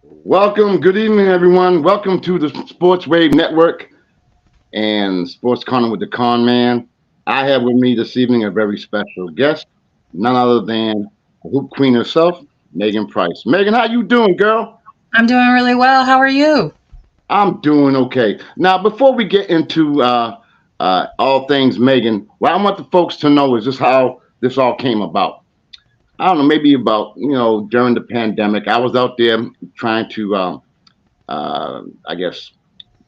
Welcome. Good evening, everyone. Welcome to the Sports Wave Network and Sports Corner with the Con Man. I have with me this evening a very special guest, none other than the Hoop Queen herself, Megan Price. Megan, how you doing, girl? I'm doing really well. How are you? I'm doing okay. Now, before we get into all things Megan, what I want the folks to know is just how this all came about. I don't know, maybe about during the pandemic, I was out there trying to, I guess,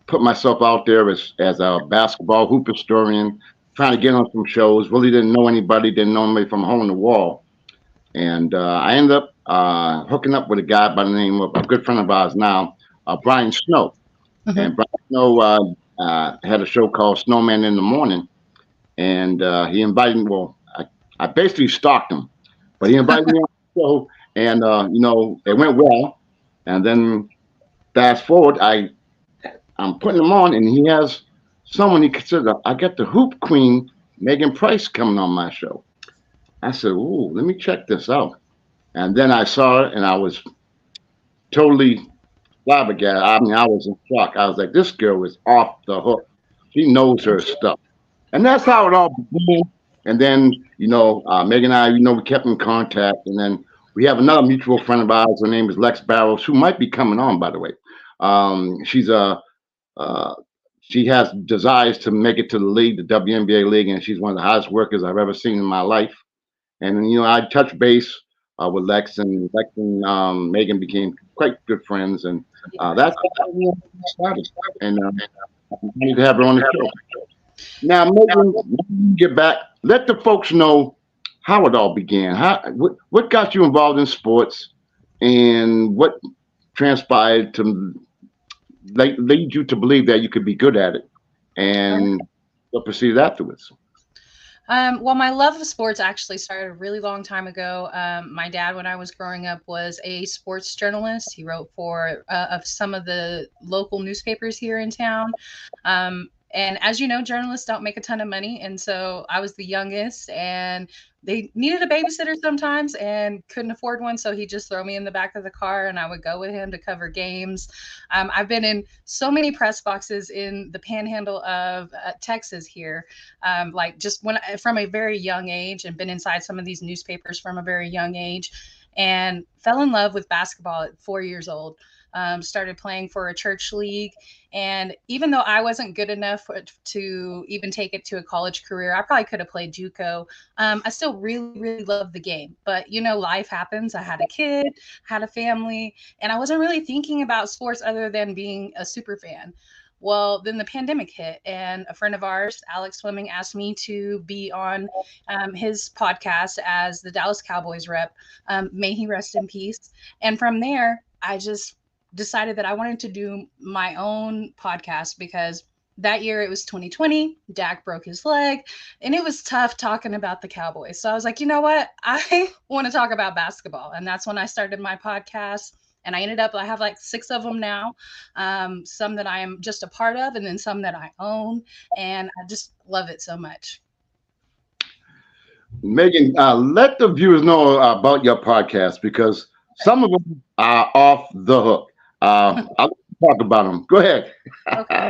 put myself out there as a basketball hoop historian, trying to get on some shows. Really didn't know anybody, didn't know anybody from hole in the wall, and I ended up hooking up with a guy by the name of a good friend of ours now, Brian Snow. Hmm. And Brian Snow had a show called Snowman in the Morning, and he invited me. Well, I basically stalked him, but he invited me on the show, and it went well. And then fast forward, I'm putting him on, and he has someone he considers. I got the Hoop Queen, Megan Price, coming on my show. I said, "Ooh, let me check this out." And then I saw it, and I was totally flabbergasted. I mean, I was in shock. I was like, "This girl is off the hook. She knows her stuff." And that's how it all began. And then, Megan and I, we kept in contact. And then we have another mutual friend of ours. Her name is Lex Barrows, who might be coming on, by the way. She's a uh, she has desires to make it to the league, the WNBA league, and she's one of the hardest workers I've ever seen in my life. And I touched base with Lex, and Megan became quite good friends, and that's how it started. And I'm happy to have her on the show. Now, Megan, get back. Let the folks know how it all began. What got you involved in sports, and what transpired to lead you to believe that you could be good at it, and what proceeded afterwards. Well, my love of sports actually started a really long time ago. My dad, when I was growing up, was a sports journalist. He wrote for of some of the local newspapers here in town. And as you know, journalists don't make a ton of money. And so I was the youngest, and they needed a babysitter sometimes and couldn't afford one. So he'd just throw me in the back of the car and I would go with him to cover games. I've been in so many press boxes in the panhandle of Texas here, like just when from a very young age, and been inside some of these newspapers from a very young age, and fell in love with basketball at 4 years old. Started playing for a church league, and even though I wasn't good enough to even take it to a college career, I probably could have played JUCO. I still really, really love the game, but life happens. I had a kid, had a family, and I wasn't really thinking about sports other than being a super fan. Well, then the pandemic hit, and a friend of ours, Alex Fleming, asked me to be on his podcast as the Dallas Cowboys rep. May he rest in peace. And from there, I just decided that I wanted to do my own podcast because that year it was 2020. Dak broke his leg, and it was tough talking about the Cowboys. So I was like, you know what? I want to talk about basketball. And that's when I started my podcast. And I have like six of them now, some that I am just a part of, and then some that I own. And I just love it so much. Megan, let the viewers know about your podcast because some of them are off the hook. I'll talk about them. Go ahead. Okay.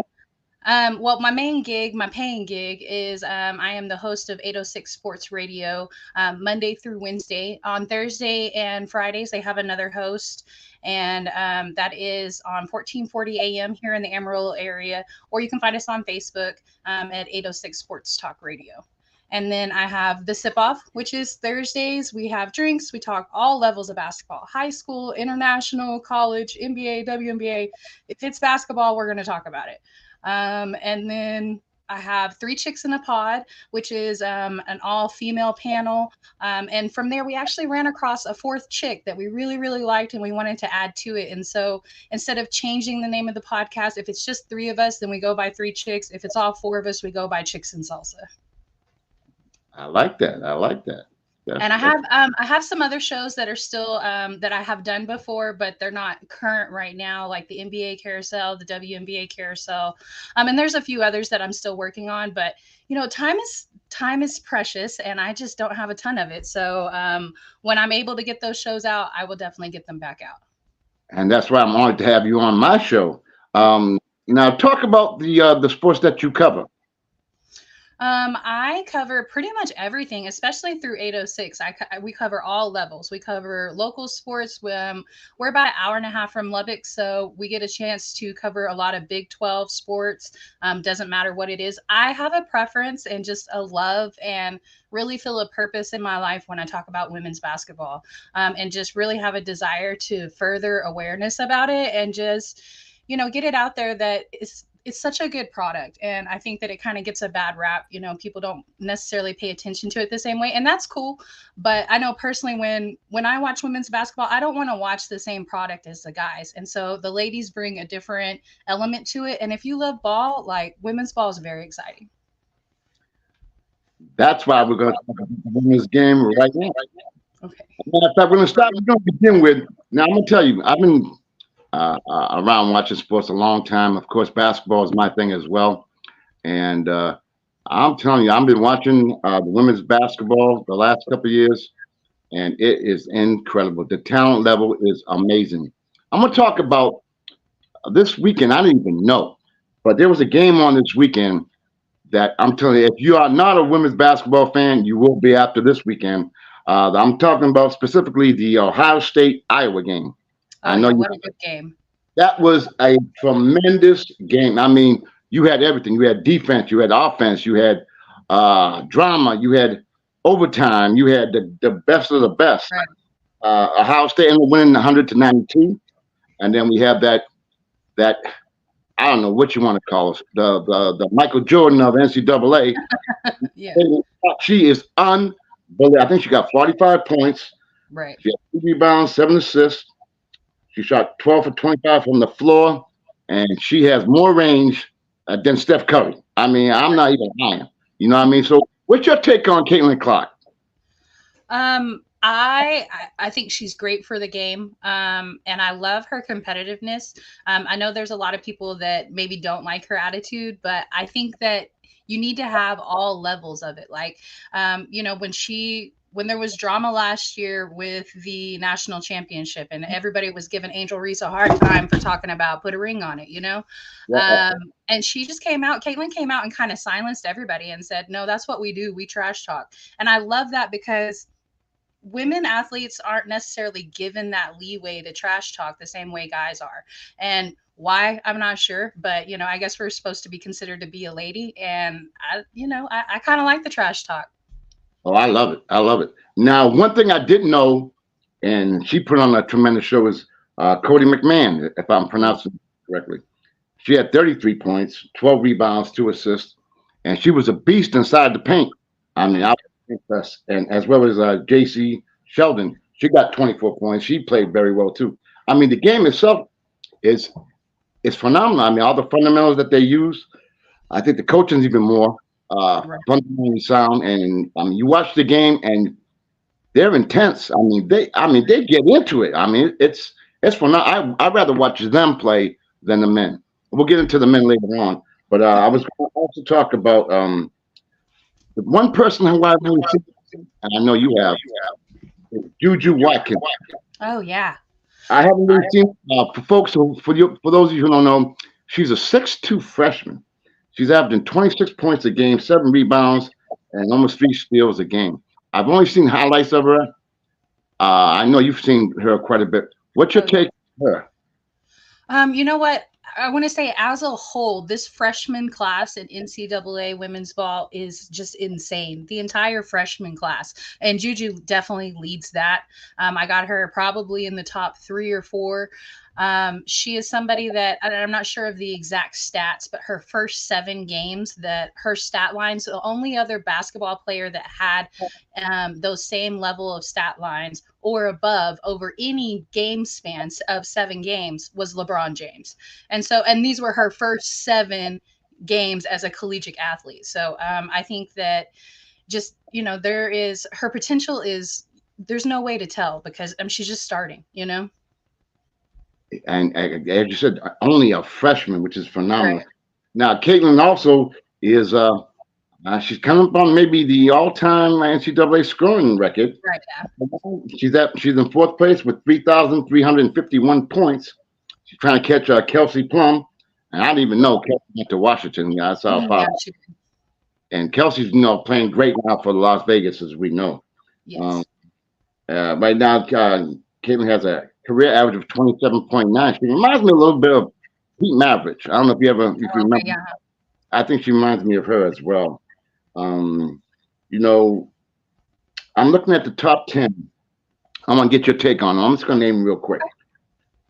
Well, my paying gig is I am the host of 806 Sports Radio Monday through Wednesday. On Thursday and Fridays, they have another host, and that is on 1440 a.m. here in the Amarillo area, or you can find us on Facebook at 806 Sports Talk Radio. And then I have the sip off, which is Thursdays. We have drinks. We talk all levels of basketball: high school, international, college, NBA, WNBA. If it's basketball, we're going to talk about it. And then I have Three Chicks in a Pod, which is an all female panel. And from there, we actually ran across a fourth chick that we really, really liked, and we wanted to add to it. And so instead of changing the name of the podcast, if it's just three of us, then we go by Three Chicks. If it's all four of us, we go by Chicks and Salsa. I like that. I like that. And That's I have some other shows that are still that I have done before, but they're not current right now, like the NBA Carousel, the WNBA Carousel, and there's a few others that I'm still working on. But time is precious, and I just don't have a ton of it. So when I'm able to get those shows out, I will definitely get them back out. and that's why I'm honored to have you on my show. Now, talk about the sports that you cover. I cover pretty much everything, especially through 806. We cover all levels. We cover local sports. We're about an hour and a half from Lubbock, so we get a chance to cover a lot of Big 12 sports. Doesn't matter what it is. I have a preference and just a love and really feel a purpose in my life when I talk about women's basketball, and just really have a desire to further awareness about it and just get it out there that it's such a good product, and I think that it kind of gets a bad rap. People don't necessarily pay attention to it the same way, and that's cool. But I know personally, when I watch women's basketball, I don't want to watch the same product as the guys, and so the ladies bring a different element to it. And if you love ball, like, women's ball is very exciting. That's why we're going to talk about the women's game right now. Okay. Matter of fact, we're going to start. We're going to begin with. Now, I'm going to tell you, I've been around watching sports a long time. Of course, basketball is my thing as well. And I'm telling you, I've been watching the women's basketball the last couple of years, and it is incredible. The talent level is amazing. I'm going to talk about this weekend. I didn't even know, but there was a game on this weekend that I'm telling you, if you are not a women's basketball fan, you will be after this weekend. I'm talking about specifically the Ohio State Iowa game. Oh I know yeah, you. what a good game. That was a tremendous game. I mean, you had everything. You had defense, you had offense, you had drama, you had overtime, you had the best of the best. Right. Ohio State ended up winning 100-92, and then we have that I don't know what you want to call it, the Michael Jordan of NCAA. Yeah. She is unbelievable. I think she got 45 points. Right. She had 2 rebounds, 7 assists. She shot 12 for 25 from the floor, and she has more range than Steph Curry. I mean, I'm not even lying. You know what I mean? So, what's your take on Caitlin Clark? I think she's great for the game, and I love her competitiveness. I know there's a lot of people that maybe don't like her attitude, but I think that you need to have all levels of it. Like, when there was drama last year with the national championship, and everybody was giving Angel Reese a hard time for talking about put a ring on it, Yeah, and she just came out. Caitlin came out and kind of silenced everybody and said, "No, that's what we do. We trash talk." And I love that because women athletes aren't necessarily given that leeway to trash talk the same way guys are. And why, I'm not sure, but I guess we're supposed to be considered to be a lady, and I kind of like the trash talk. oh, I love it. I love it. Now, one thing I didn't know, and she put on a tremendous show, is Cody McMahon, if I'm pronouncing it correctly. She had 33 points, 12 rebounds, 2 assists, and she was a beast inside the paint. I mean, I was impressed. And as well as JC Sheldon, she got 24 points. She played very well too. I mean, the game itself is is phenomenal. I mean, all the fundamentals that they use. I think the coaching's even more Right. fundamentally sound. And I mean, you watch the game and they're intense. I mean they get into it. I mean, it's phenomenal. I'd rather watch them play than the men. We'll get into the men later on. But I was going to also talk about the one person who I've really seen, and I know you have, is Juju Watkins. Oh yeah. I haven't really seen for folks for those of you who don't know, she's a 6'2" freshman. She's averaging 26 points a game, 7 rebounds, and almost 3 steals a game. I've only seen highlights of her. I know you've seen her quite a bit. What's your Oh yeah. take on her? You know what? I want to say, as a whole, this freshman class in NCAA women's ball is just insane. The entire freshman class, and Juju definitely leads that. I got her probably in the top 3 or 4. She is somebody that, and I'm not sure of the exact stats, but her first 7 games, that her stat lines, the only other basketball player that had those same level of stat lines or above over any game spans of 7 games was LeBron James. And these were her first 7 games as a collegiate athlete. So I think that just, there is her potential is, there's no way to tell because she's just starting. And as you said, only a freshman, which is phenomenal. Right. Now, Caitlin also is She's coming up on maybe the all-time NCAA scoring record. Right. Yeah. She's in fourth place with 3,351 points. She's trying to catch Kelsey Plum, and I didn't even know Kelsey went to Washington. I saw a Yeah. pop, and Kelsey's playing great now for Las Vegas, as we know. Um, Yes. right now, Caitlin has a career average of 27.9. She reminds me a little bit of Pete Maverick. I don't know if you Okay. remember. Yeah. I think she reminds me of her as well. Um, you know, I'm looking at the top 10. I want to get your take on them. I'm just going to name them real quick.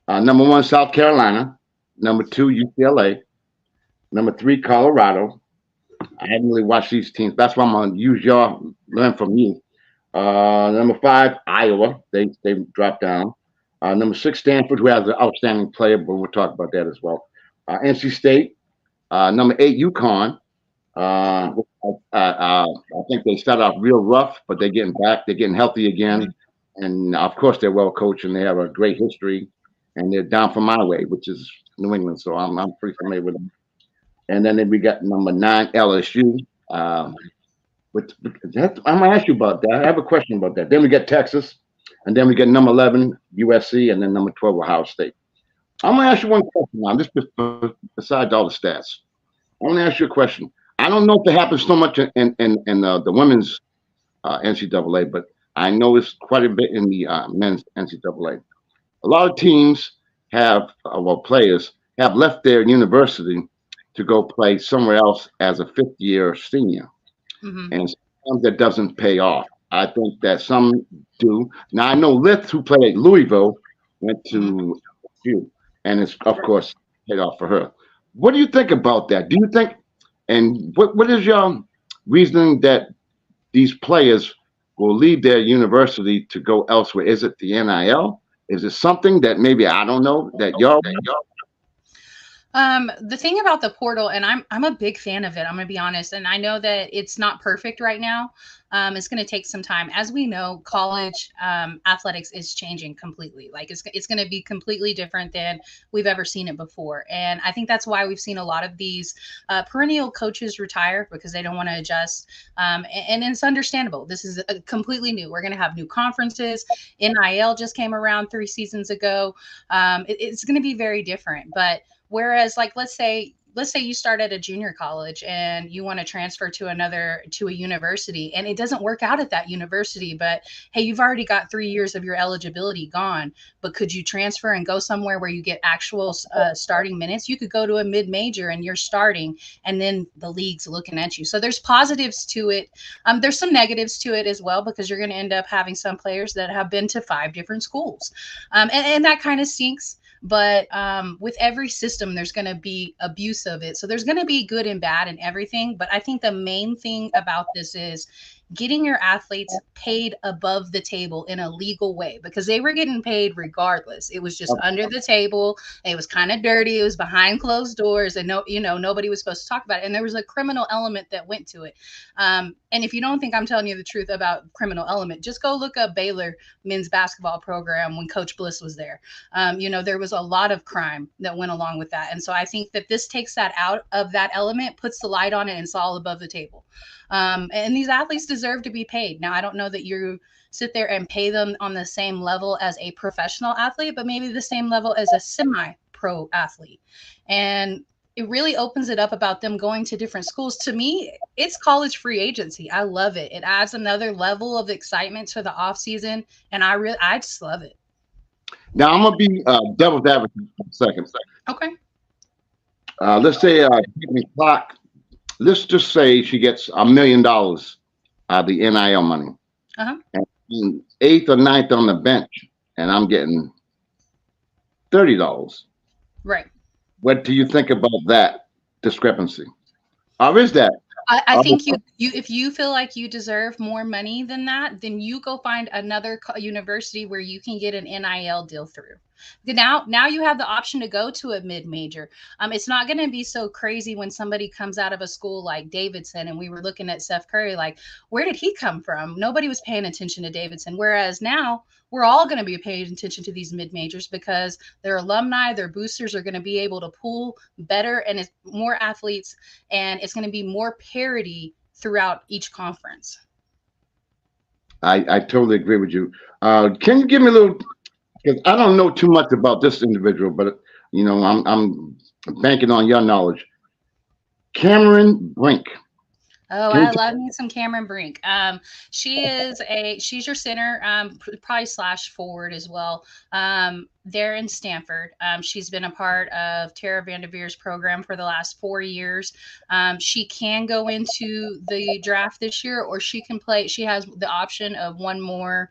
Number one, South Carolina. Number two, UCLA. Number three, Colorado. I hadn't really watched these teams. That's why I'm going to use y'all, learn from you. Number five, Iowa. They dropped down. Number six, Stanford, who has an outstanding player, but we'll talk about that as well. NC State. Number eight, UConn. I think they started off real rough, but they're getting back. They're getting healthy again, and of course they're well coached and they have a great history. And they're down from my way, which is New England, so I'm pretty familiar with them. And then we got number nine, LSU. I'm gonna ask you about that. I have a question about that. Then we get Texas, and then we get number 11, USC, and then number 12, Ohio State. I'm gonna ask you one question now. This besides all the stats. I want to ask you a question. I don't know if it happens so much in the women's NCAA, but I know it's quite a bit in the men's NCAA. A lot of teams players have left their university to go play somewhere else as a fifth year senior. Mm-hmm. And sometimes that doesn't pay off. I think that some do. Now, I know Lith, who played at Louisville, went to FU, and it's, of course, paid off for her. What do you think about that? Do you think, and what is your reasoning that these players will leave their university to go elsewhere? Is it the NIL? Is it something that maybe I don't know that y'all? The thing about the portal, and I'm a big fan of it. I'm gonna be honest, and I know that it's not perfect right now. It's going to take some time. As we know, college athletics is changing completely. Like it's going to be completely different than we've ever seen it before. And I think that's why we've seen a lot of these perennial coaches retire because they don't want to adjust. And it's understandable. This is completely new. We're going to have new conferences. NIL just came around 3 seasons ago. It's going to be very different. But whereas, like, let's say you start at a junior college and you want to transfer to a university and it doesn't work out at that university, but hey, you've already got 3 years of your eligibility gone, but could you transfer and go somewhere where you get actual starting minutes? You could go to a mid-major and you're starting, and then the league's looking at you. So there's positives to it. There's some negatives to it as well, because you're going to end up having some players that have been to 5 different schools. And that kind of stinks. But with every system, there's going to be abuse of it. So there's going to be good and bad and everything. But I think the main thing about this is getting your athletes paid above the table in a legal way, because they were getting paid regardless. It was just under the table. It was kind of dirty. It was behind closed doors, and nobody was supposed to talk about it. And there was a criminal element that went to it. And if you don't think I'm telling you the truth about criminal element, just go look up Baylor men's basketball program when Coach Bliss was there. There was a lot of crime that went along with that. And so I think that this takes that out of that element, puts the light on it, and it's all above the table. And these athletes deserve to be paid. Now, I don't know that you sit there and pay them on the same level as a professional athlete, but maybe the same level as a semi-pro athlete. And it really opens it up about them going to different schools. To me, it's college free agency. I love it. It adds another level of excitement to the off season, and I just love it. Now I'm gonna be devil's advocate for a second. Okay. Let's say clock. Let's just say she gets $1 million out of the NIL money, and 8th or 9th on the bench, and I'm getting $30. Right. What do you think about that discrepancy? Or is that? I think you if you feel like you deserve more money than that, then you go find another university where you can get an NIL deal through. Now you have the option to go to a mid-major. It's not going to be so crazy when somebody comes out of a school like Davidson, and we were looking at Seth Curry, like, where did he come from? Nobody was paying attention to Davidson. Whereas now we're all going to be paying attention to these mid-majors because their alumni, their boosters are going to be able to pool better, and it's more athletes, and it's going to be more parity throughout each conference. I totally agree with you. Can you give me a little? Because I don't know too much about this individual, but I'm banking on your knowledge. Cameron Brink. Oh, Can you? I love me some Cameron Brink. She's your center, probably slash forward as well. There in Stanford. She's been a part of Tara Vanderveer's program for the last 4 years. She can go into the draft this year, or she can play. She has the option of one more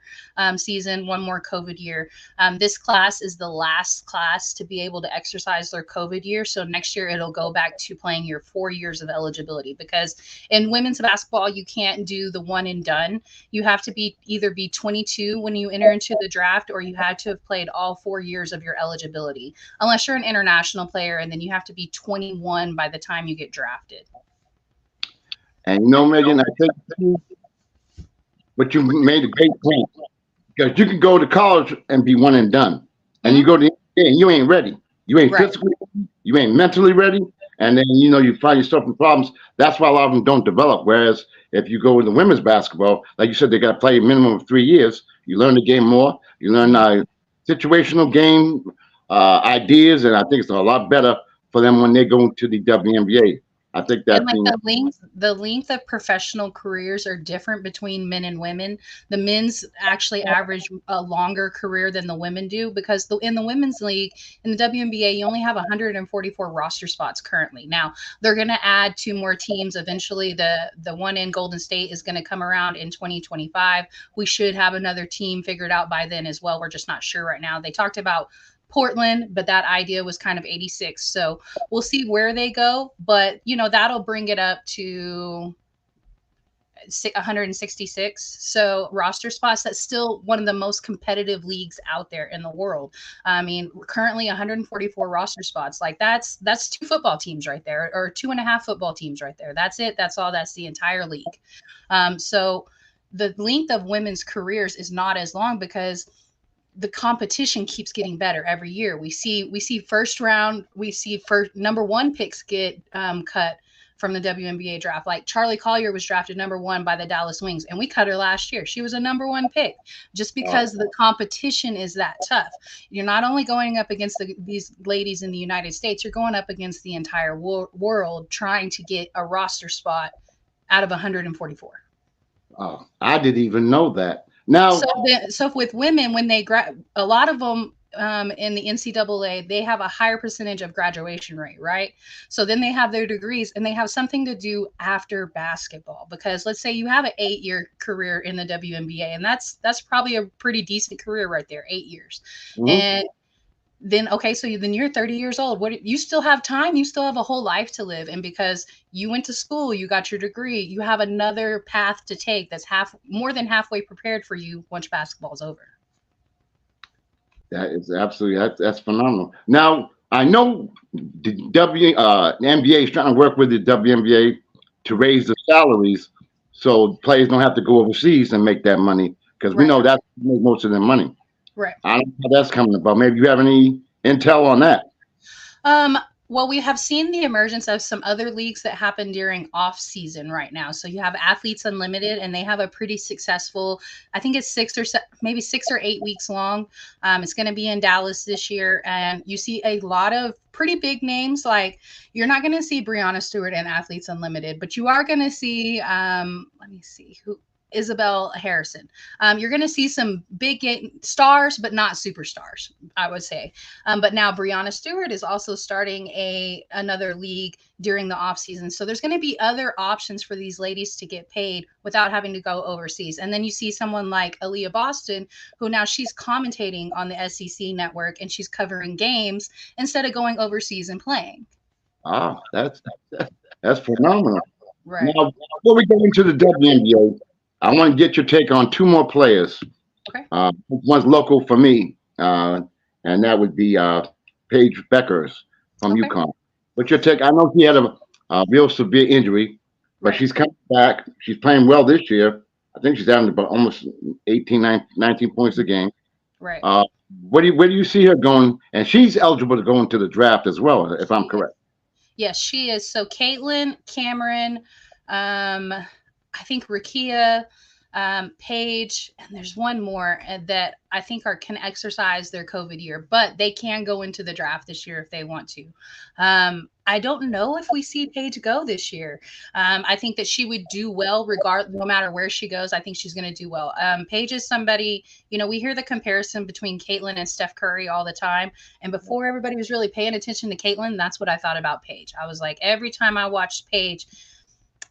season, one more COVID year. This class is the last class to be able to exercise their COVID year. So next year it'll go back to playing your 4 years of eligibility, because in women's basketball, you can't do the one and done. You have to either be 22 when you enter into the draft, or you had to have played all 4 years of your eligibility, unless you're an international player, and then you have to be 21 by the time you get drafted. And Megan, I think but you made a great point, because you can go to college and be one and done, and you go to the NBA and you ain't ready. You ain't physically ready, you ain't mentally ready, and then you find yourself in problems. That's why a lot of them don't develop. Whereas if you go into women's basketball, like you said, they got to play a minimum of 3 years. You learn the game more. You learn situational game ideas, and I think it's a lot better for them when they go to the WNBA. I think that And like the length of professional careers are different between men and women. The men's actually average a longer career than the women do, because in the women's league, in the WNBA, you only have 144 roster spots currently. Now they're going to add 2 more teams eventually. The one in Golden State is going to come around in 2025. We should have another team figured out by then as well. We're just not sure right now. They talked about Portland, but that idea was kind of 86. So we'll see where they go, but that'll bring it up to 166. So roster spots, that's still one of the most competitive leagues out there in the world. I mean, currently 144 roster spots. Like that's 2 football teams right there, or 2.5 football teams right there. That's it. That's all. That's the entire league. So the length of women's careers is not as long, because the competition keeps getting better every year. We see first round, number 1 picks get cut from the WNBA draft. Like Charlie Collier was drafted number 1 by the Dallas Wings, and we cut her last year. She was a number 1 pick, just because the competition is that tough. You're not only going up against these ladies in the United States, you're going up against the entire world trying to get a roster spot out of 144. Oh, I didn't even know that. Now, so with women, when they a lot of them in the NCAA, they have a higher percentage of graduation rate, right? So then they have their degrees, and they have something to do after basketball. Because let's say you have an 8-year career in the WNBA, and that's probably a pretty decent career right there, 8 years. And then then you're 30 years old. You still have time, you still have a whole life to live. And because you went to school, you got your degree, you have another path to take that's more than halfway prepared for you once basketball's over. That is absolutely that's phenomenal. Now I know the NBA is trying to work with the WNBA to raise the salaries, so players don't have to go overseas and make that money, because we know that's make most of their money. Right. I don't know how that's coming about. Maybe you have any intel on that? Well, we have seen the emergence of some other leagues that happen during off season right now. So you have Athletes Unlimited, and they have a pretty successful, I think it's 6 or 8 weeks long. It's going to be in Dallas this year. And you see a lot of pretty big names. Like, you're not going to see Breonna Stewart in Athletes Unlimited, but you are going to see, let me see who. Isabel Harrison. You're going to see some big stars, but not superstars, I would say. But now Breonna Stewart is also starting another league during the off season. So there's going to be other options for these ladies to get paid without having to go overseas. And then you see someone like Aaliyah Boston, who now she's commentating on the SEC network, and she's covering games instead of going overseas and playing. Ah, that's phenomenal. Right. Now, before we go into the WNBA, I want to get your take on 2 more players. Okay. One's local for me, and that would be Paige Beckers from UConn. What's your take? I know she had a real severe injury, but she's coming back. She's playing well this year. I think she's having about almost 18, 19 points a game. Right. Where do you see her going? And she's eligible to go into the draft as well, if I'm correct. Yes, she is. So Caitlin, Cameron, I think Rakia, Paige, and there's one more that I think are can exercise their COVID year, but they can go into the draft this year if they want to. I don't know if we see Paige go this year. I think that she would do well no matter where she goes. I think she's going to do well. Paige is somebody, we hear the comparison between Caitlin and Steph Curry all the time. And before everybody was really paying attention to Caitlin, that's what I thought about Paige. I was like, every time I watched Paige,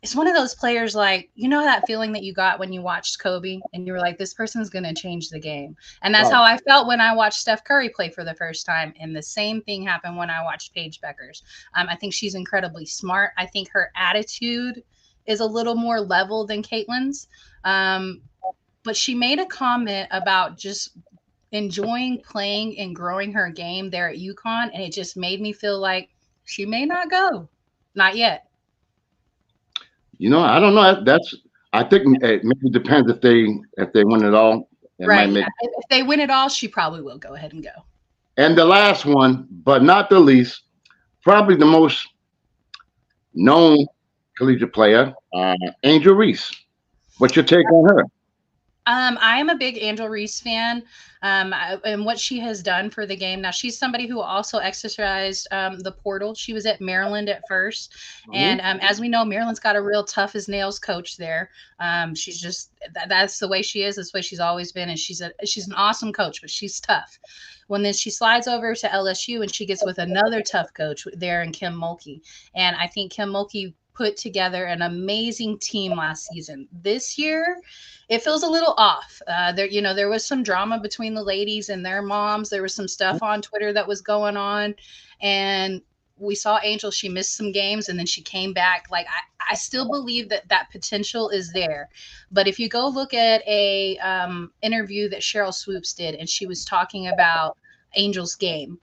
it's one of those players like, that feeling that you got when you watched Kobe and you were like, this person's going to change the game. And that's Right. how I felt when I watched Steph Curry play for the first time. And the same thing happened when I watched Paige Beckers. I think she's incredibly smart. I think her attitude is a little more level than Caitlin's. But she made a comment about just enjoying playing and growing her game there at UConn. And it just made me feel like she may not go. Not yet. I don't know. I think it maybe depends if they win it all. It might Right. make. Yeah. If they win it all, she probably will go ahead and go. And the last one, but not the least, probably the most known collegiate player, Angel Reese. What's your take on her? I am a big Angel Reese fan, and what she has done for the game. Now, she's somebody who also exercised the portal. She was at Maryland at first, and Mhm. as we know, Maryland's got a real tough as nails coach there. She's just that's the way she is. That's the way she's always been, and she's an awesome coach, but she's tough. When then she slides over to LSU and she gets with another tough coach there in Kim Mulkey, and I think Kim Mulkey put together an amazing team last season. This year, it feels a little off. There was some drama between the ladies and their moms. There was some stuff on Twitter that was going on, and we saw Angel. She missed some games, and then she came back. Like I still believe that potential is there. But if you go look at a interview that Cheryl Swoops did, and she was talking about Angel's game,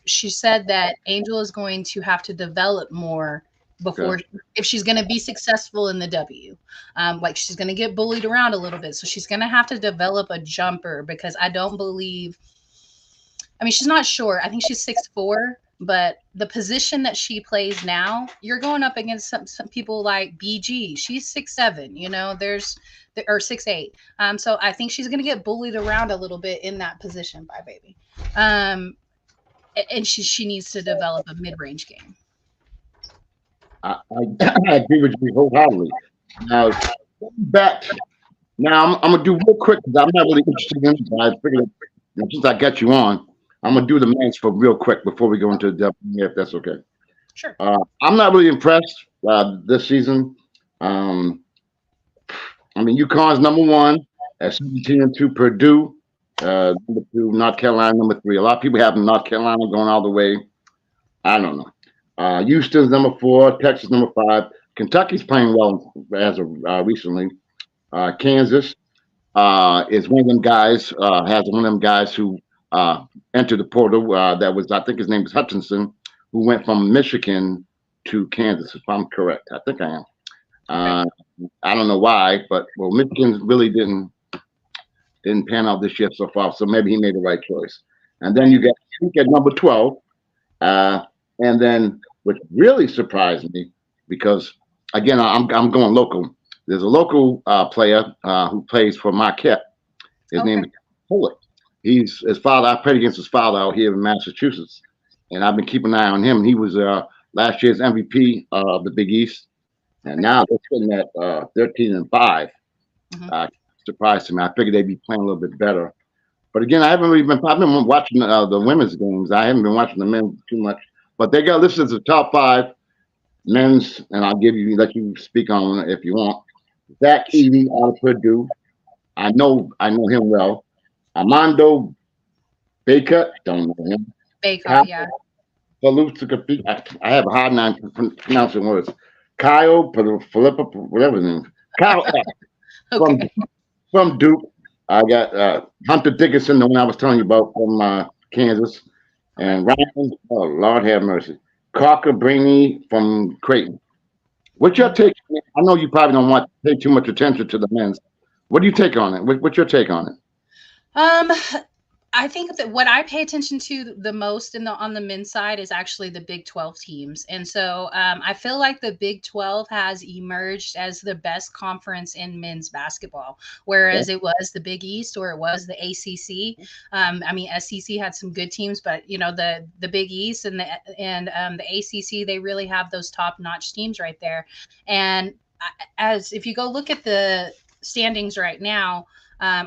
she said that Angel is going to have to develop more before Okay. if she's going to be successful in the W. Like she's going to get bullied around a little bit. So she's going to have to develop a jumper because I don't believe, I mean, she's not short. I think she's 6'4", but the position that she plays now, you're going up against some people like BG. She's 6'7", or 6'8". So I think she's going to get bullied around a little bit in that position by baby. And she needs to develop a mid-range game. I agree with you wholeheartedly. Now, back. Now, I'm gonna do real quick because I'm not really interested in it. But I figured since I got you on, I'm gonna do the men's for real quick before we go into the depth, if that's okay. Sure. I'm not really impressed this season. Um, I mean, UConn's number one at 17-2. Purdue, number two. North Carolina, number three. A lot of people have North Carolina going all the way. I don't know. Houston's number four. Texas number five. Kentucky's playing well as of recently. Kansas is one of them guys. Has one of them guys who entered the portal. That was, I think his name is Hutchinson, who went from Michigan to Kansas. If I'm correct, I think I am. Uh, I don't know why, but well, Michigan really didn't pan out this year so far. So maybe he made the right choice. And then you got Duke at number 12. And then what really surprised me, because again, I'm going local. There's a local player who plays for Marquette. His name is Pollard. He's his father. I played against his father out here in Massachusetts, and I've been keeping an eye on him. He was last year's MVP of the Big East, and now they're sitting at 13-5. Mhm. Surprised to me. I figured they'd be playing a little bit better. But again, I haven't really been. I've been watching the women's games. I haven't been watching the men too much. But they got listed as the top five men's, and I'll let you speak on it if you want. Zach Edey out of Purdue. I know him well. Armando Baker, don't know him. Baycott, yeah. I have a hard time pronouncing words. Kyle Philippa, whatever his name is. Kyle from Okay. from Duke. I got Hunter Dickinson, the one I was telling you about from Kansas. And Ryan, oh Lord have mercy. Crocker Brainy from Creighton. What's your take? I know you probably don't want to pay too much attention to the men's. What do you take on it? What's your take on it? Um, I think that what I pay attention to the most in the on the men's side is actually the Big 12 teams. And so I feel like the Big 12 has emerged as the best conference in men's basketball, Yeah. whereas it was the Big East or it was the ACC. I mean, SEC had some good teams, but you know the Big East and the ACC, they really have those top notch teams right there. And as if you go look at the standings right now,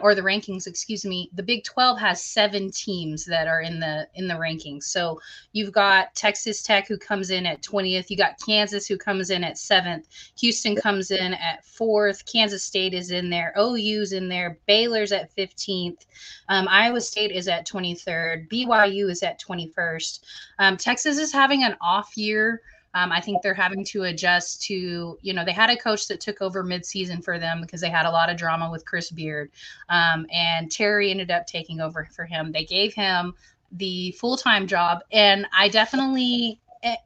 or the rankings, excuse me, the Big 12 has 7 teams that are in the rankings. So you've got Texas Tech who comes in at 20th. You got Kansas who comes in at 7th. Houston comes in at 4th. Kansas State is in there. OU's in there. Baylor's at 15th. Iowa State is at 23rd. BYU is at 21st. Texas is having an off year. I think they're having to adjust to, they had a coach that took over midseason for them because they had a lot of drama with Chris Beard. And Terry ended up taking over for him. They gave him the full-time job. And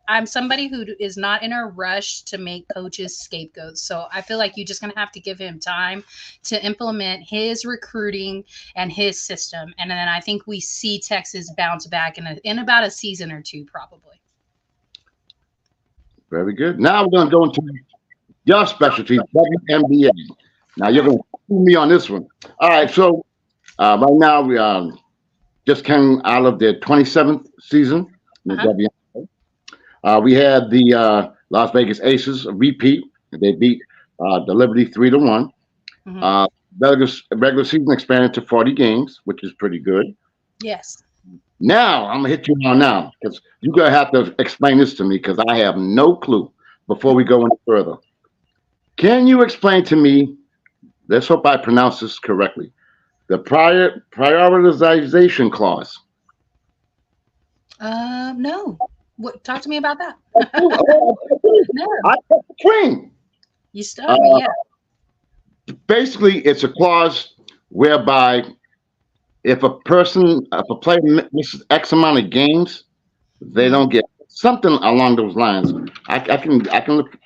I'm somebody who is not in a rush to make coaches scapegoats. So I feel like you're just going to have to give him time to implement his recruiting and his system. And then I think we see Texas bounce back in about a season or two, probably. Very good. Now we're going to go into your specialty, WNBA. Now you're going to fool me on this one. All right. So right now we just came out of the 27th season in the WNBA. We had the Las Vegas Aces a repeat. They beat the Liberty 3-1. Regular season expanded to 40 games, which is pretty good. Yes. Now I'm gonna hit you on now because you're gonna have to explain this to me because I have no clue. Before we go any further, can you explain to me? Let's hope I pronounce this correctly. The prioritization clause. No. Talk to me about that. No. I got the queen. You stumped me. Yeah. Basically, it's a clause whereby if a player misses X amount of games, they don't get something along those lines. I can look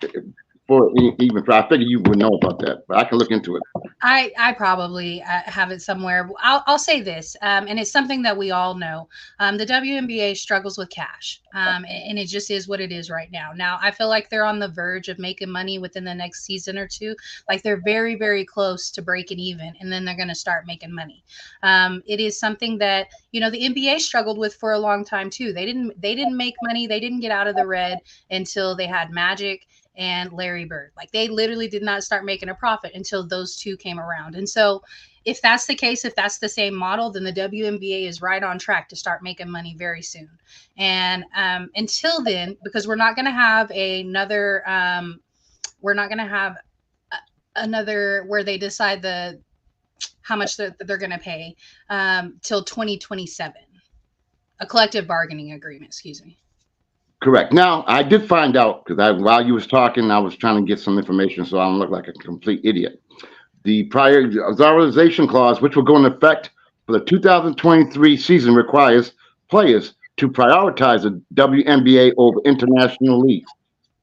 for even. I figure you would know about that, but I can look into it. I probably have it somewhere. I'll say this, and it's something that we all know. The WNBA struggles with cash, and it just is what it is right now. Now, I feel like they're on the verge of making money within the next season or two. Like they're very, very close to breaking even, and then they're going to start making money. It is something that the NBA struggled with for a long time too. They didn't make money. They didn't get out of the red until they had Magic and Larry Bird. Like they literally did not start making a profit until those two came around. And so if that's the case, if that's the same model, then the WNBA is right on track to start making money very soon. And until then, because we're not going to have another where they decide how much they're going to pay till 2027, a collective bargaining agreement, excuse me. Correct. Now, I did find out because while you was talking, I was trying to get some information so I don't look like a complete idiot. The prioritization clause, which will go into effect for the 2023 season, requires players to prioritize the WNBA over international leagues.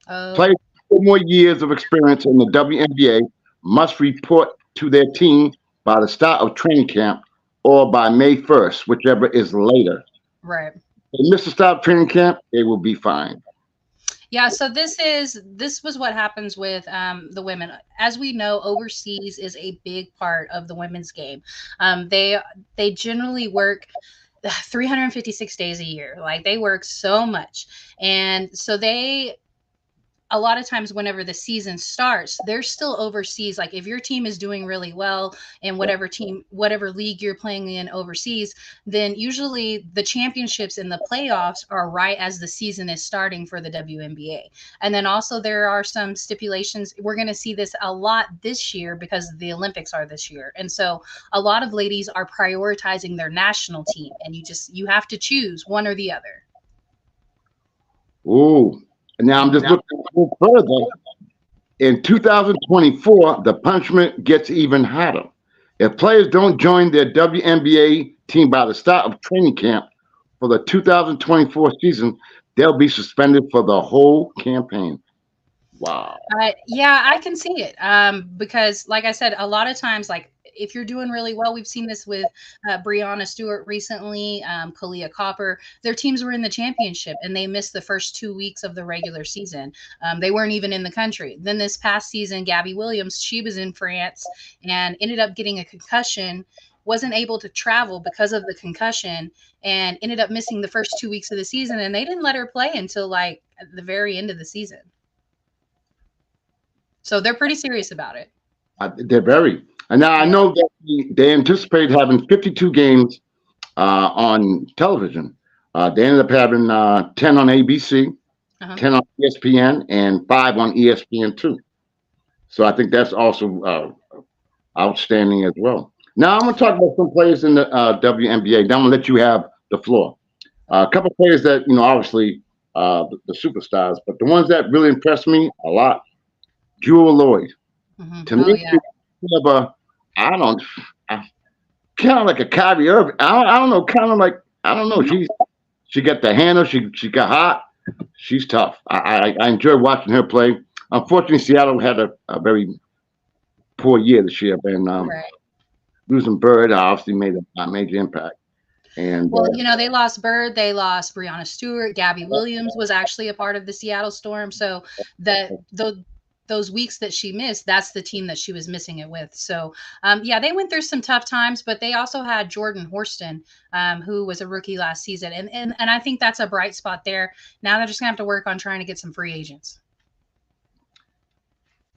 Players with 4 more years of experience in the WNBA must report to their team by the start of training camp or by May 1st, whichever is later. Right. If they miss the start of training camp, they will be fined. Yeah, so this was what happens with the women. As we know, overseas is a big part of the women's game. They generally work 356 days a year. Like they work so much, and so a lot of times whenever the season starts, they're still overseas. Like if your team is doing really well in whatever league you're playing in overseas, then usually the championships and the playoffs are right as the season is starting for the WNBA. And then also there are some stipulations. We're going to see this a lot this year because the Olympics are this year. And so a lot of ladies are prioritizing their national team, and you have to choose one or the other. Ooh. Now I'm just looking a little further. In 2024, the punishment gets even hotter. If players don't join their WNBA team by the start of training camp for the 2024 season, they'll be suspended for the whole campaign. Wow. Yeah, I can see it. Because like I said, a lot of times, like if you're doing really well, we've seen this with Brianna Stewart recently, Kalia Copper. Their teams were in the championship and they missed the first 2 weeks of the regular season. They weren't even in the country. Then this past season, Gabby Williams, she was in France and ended up getting a concussion, wasn't able to travel because of the concussion, and ended up missing the first 2 weeks of the season. And they didn't let her play until like at the very end of the season. So they're pretty serious about it. They're very. And now I Yeah. know that they anticipate having 52 games on television. They ended up having 10 on ABC, Uh-huh. 10 on ESPN, and 5 on ESPN2. So I think that's also outstanding as well. Now I'm going to talk about some players in the WNBA. Then I'm going to let you have the floor. A couple of players that, obviously the superstars, but the ones that really impressed me a lot, Jewel Lloyd. To Oh me, yeah. she's of a, I don't, kind of like a Kyrie Irving. I don't know, kind of like, I don't know. Mhm. She got the handle. She got hot. She's tough. I enjoy watching her play. Unfortunately, Seattle had a very poor year this year, and Right. losing Bird obviously made a major impact. And Well, they lost Bird, they lost Brianna Stewart, Gabby Williams was actually a part of the Seattle Storm. So that those weeks that she missed, that's the team that she was missing it with. So yeah, they went through some tough times, but they also had Jordan Horston, who was a rookie last season, and I think that's a bright spot there. Now they're just gonna have to work on trying to get some free agents.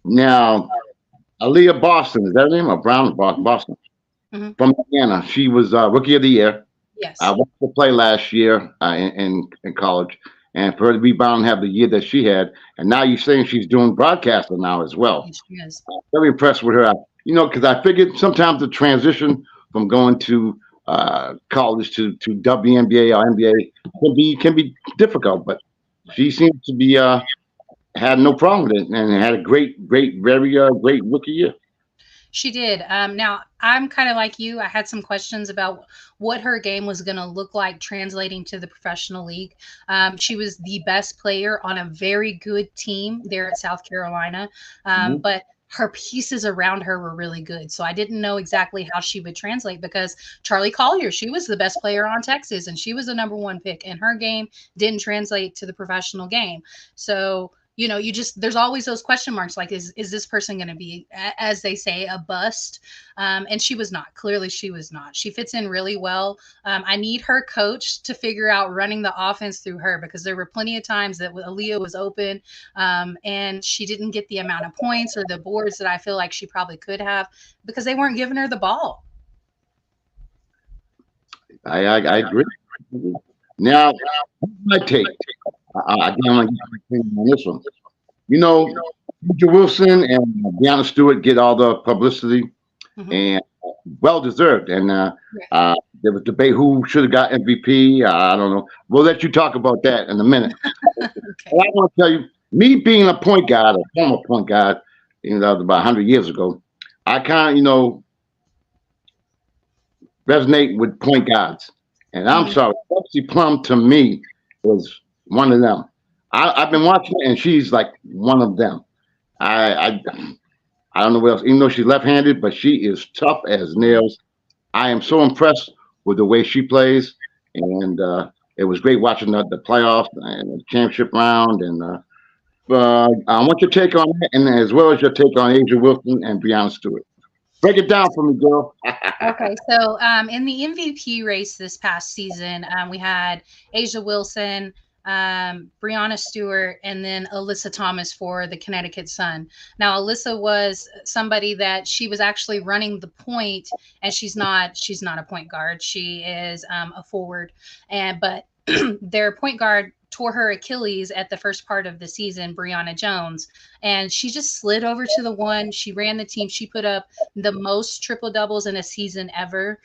now, Aaliyah Boston, is that her name? Or Brown Boston Hmm. from Indiana. She was Rookie of the Year. I Yes. watched her play last year in college, and for her to rebound and have the year that she had, and now you're saying she's doing broadcasting now as well. Yes, she is. Very impressed with her. Because I figured sometimes the transition from going to college to WNBA or NBA can be difficult, but she seems to be had no problem with it and had a great, very great rookie year. She did. Now, I'm kind of like you. I had some questions about what her game was going to look like translating to the professional league. She was the best player on a very good team there at South Carolina, Mhm. but her pieces around her were really good. So I didn't know exactly how she would translate because Charlie Collier, she was the best player on Texas and she was the number one pick, and her game didn't translate to the professional game. So you just there's always those question marks like is this person going to be, as they say, a bust? And she was not. Clearly she was not. She fits in really well. I need her coach to figure out running the offense through her, because there were plenty of times that Aaliyah was open, and she didn't get the amount of points or the boards that I feel like she probably could have, because they weren't giving her the ball. I agree. Now, my take. Again, I'm going to get my opinion on this one. You know, Angel Wilson and Deanna Stewart get all the publicity, Hmm. and well deserved. And Yeah. there was debate who should have got MVP. I don't know. We'll let you talk about that in a minute. Okay. But I want to tell you, me being a point guard, a former point guard, about 100 years ago, I kind of, resonate with point guards. And I'm Hmm. sorry, Betsy Plum to me is one of them. I've been watching it, and she's like one of them. I I don't know what else. Even though she's left-handed, but she is tough as nails. I am so impressed with the way she plays, and it was great watching the playoff and the championship round. And I want your take on it, and as well as your take on Asia Wilson and Breonna Stewart. Break it down for me, girl. Okay, so in the MVP race this past season, we had Asia Wilson, Brianna Stewart, and then Alyssa Thomas for the Connecticut Sun. Now, Alyssa was somebody that she was actually running the point, and she's not a point guard. She is a forward, and but their point guard tore her Achilles at the first part of the season, Brianna Jones, and she just slid over to the one. She ran the team. She put up the most triple doubles in a season ever.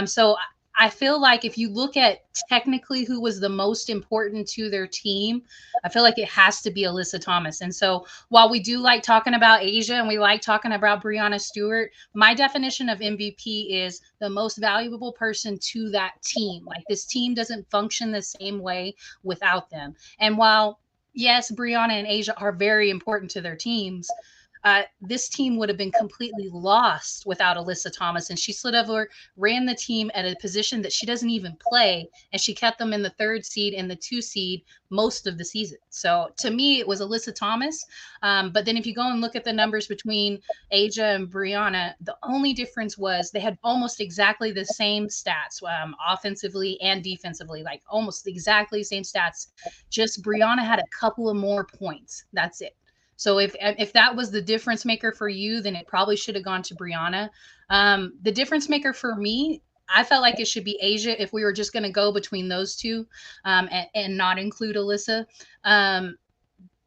So I feel like if you look at technically who was the most important to their team, I feel like it has to be Alyssa Thomas. And so while we do like talking about Asia and we like talking about Brianna Stewart, my definition of MVP is the most valuable person to that team. Like, this team doesn't function the same way without them. And while yes, Brianna and Asia are very important to their teams, this team would have been completely lost without Alyssa Thomas. And she slid over, ran the team at a position that she doesn't even play, and she kept them in the 3rd seed and the 2 seed most of the season. So to me, it was Alyssa Thomas. But then if you go and look at the numbers between Asia and Brianna, the only difference was they had almost exactly the same stats, offensively and defensively, like almost exactly the same stats. Just Brianna had a couple of more points. That's it. So if that was the difference maker for you, then it probably should have gone to Brianna. The difference maker for me, I felt like it should be Asia if we were just going to go between those two, and not include Alyssa.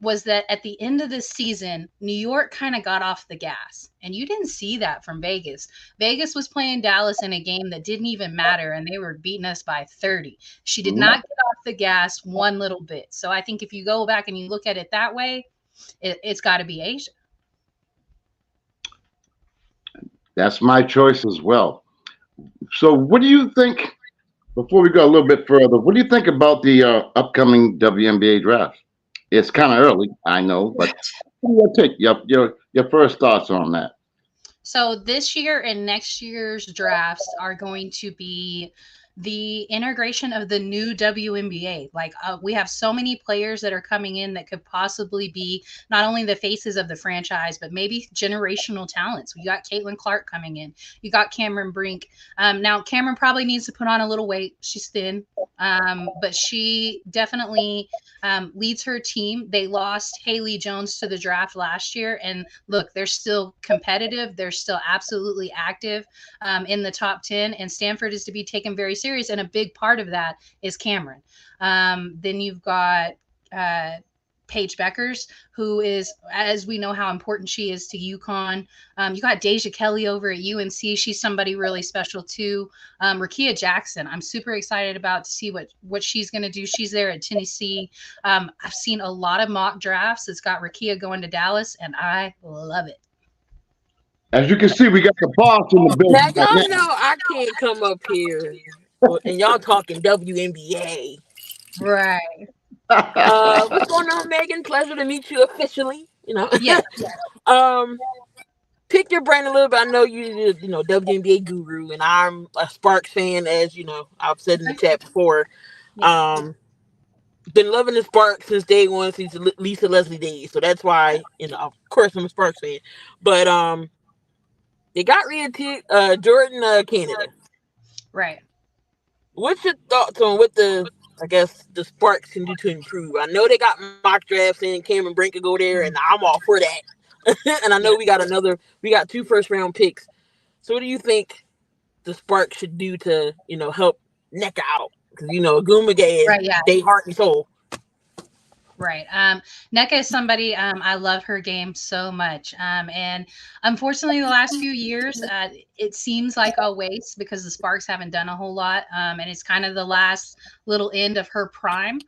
Was that at the end of this season, New York kind of got off the gas, and you didn't see that from Vegas. Vegas was playing Dallas in a game that didn't even matter, and they were beating us by 30. She did not get off the gas one little bit. So I think if you go back and you look at it that way, it's got to be Asia. That's my choice as well. So what do you think, before we go a little bit further, what do you think about the upcoming WNBA draft? It's kind of early, I know, but what do you take? Your first thoughts on that? So this year and next year's drafts are going to be the integration of the new WNBA. Like we have so many players that are coming in that could possibly be not only the faces of the franchise, but maybe generational talents. You got Caitlin Clark coming in. You got Cameron Brink. Now Cameron probably needs to put on a little weight. She's thin, but she definitely leads her team. They lost Haley Jones to the draft last year, and look, they're still competitive. They're still absolutely active in the top 10, and Stanford is to be taken very serious, and a big part of that is Cameron. Then you've got Paige Beckers, who is, as we know how important she is to UConn. You got Deja Kelly over at UNC. She's somebody really special too. Rakia Jackson, I'm super excited about to see what she's going to do. She's there at Tennessee. I've seen a lot of mock drafts. It's got Rakia going to Dallas, and I love it. As you can see, we got the boss in the building. Now y'all know I can't come up here and y'all talking WNBA. Right. What's going on, Megan? Pleasure to meet you officially. Yeah. Pick your brain a little bit. I know you're WNBA guru, and I'm a Sparks fan, as you know. I've said in the chat before. Been loving the Sparks since day one, since Lisa Leslie days. So that's why, of course, I'm a Sparks fan. But they got rid of Jordan Canada. Right. What's your thoughts on what the Sparks can do to improve? I know they got mock drafts and Cameron Brink could go there, and I'm all for that. And I know we got 2 first-round picks. So what do you think the Sparks should do to, help Nneka out? Because, Agumage is they heart and soul. Right. Nneka is somebody, I love her game so much. And unfortunately, the last few years, it seems like a waste because the Sparks haven't done a whole lot. And it's kind of the last little end of her prime.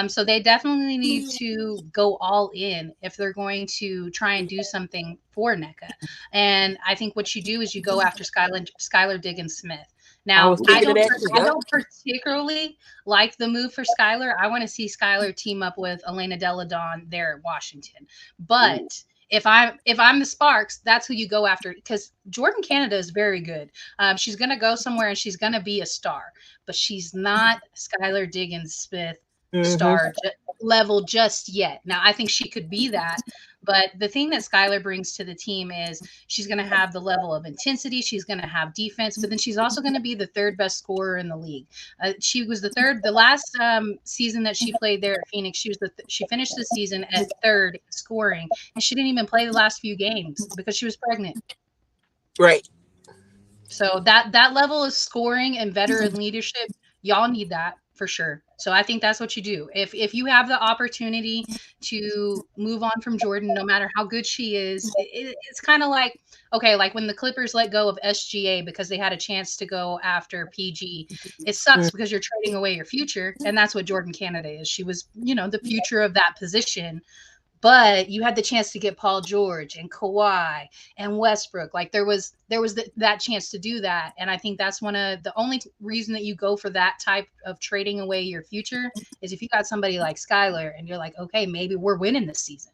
So they definitely need to go all in if they're going to try and do something for Nneka. And I think what you do is you go after Skylar Diggins-Smith. Now, I don't particularly like the move for Skylar. I want to see Skylar team up with Elena Deladon there at Washington. But if I'm the Sparks, that's who you go after, because Jordan Canada is very good. She's going to go somewhere and she's going to be a star, but she's not Skylar Diggins-Smith star level just yet. Now, I think she could be that. But the thing that Skylar brings to the team is she's going to have the level of intensity. She's going to have defense, but then she's also going to be the 3rd best scorer in the league. She was the last season that she played there at Phoenix. She finished the season at 3rd scoring, and she didn't even play the last few games because she was pregnant. Right. So that level of scoring and veteran leadership, y'all need that for sure. So I think that's what you do. If you have the opportunity to move on from Jordan, no matter how good she is, it's kind of like, okay, like when the Clippers let go of SGA because they had a chance to go after PG. It sucks because you're trading away your future, and that's what Jordan Canada is. She was, the future of that position. But you had the chance to get Paul George and Kawhi and Westbrook. Like there was that chance to do that. And I think that's one of the only reason that you go for that type of trading away your future is if you got somebody like Skylar and you're like, okay, maybe we're winning this season.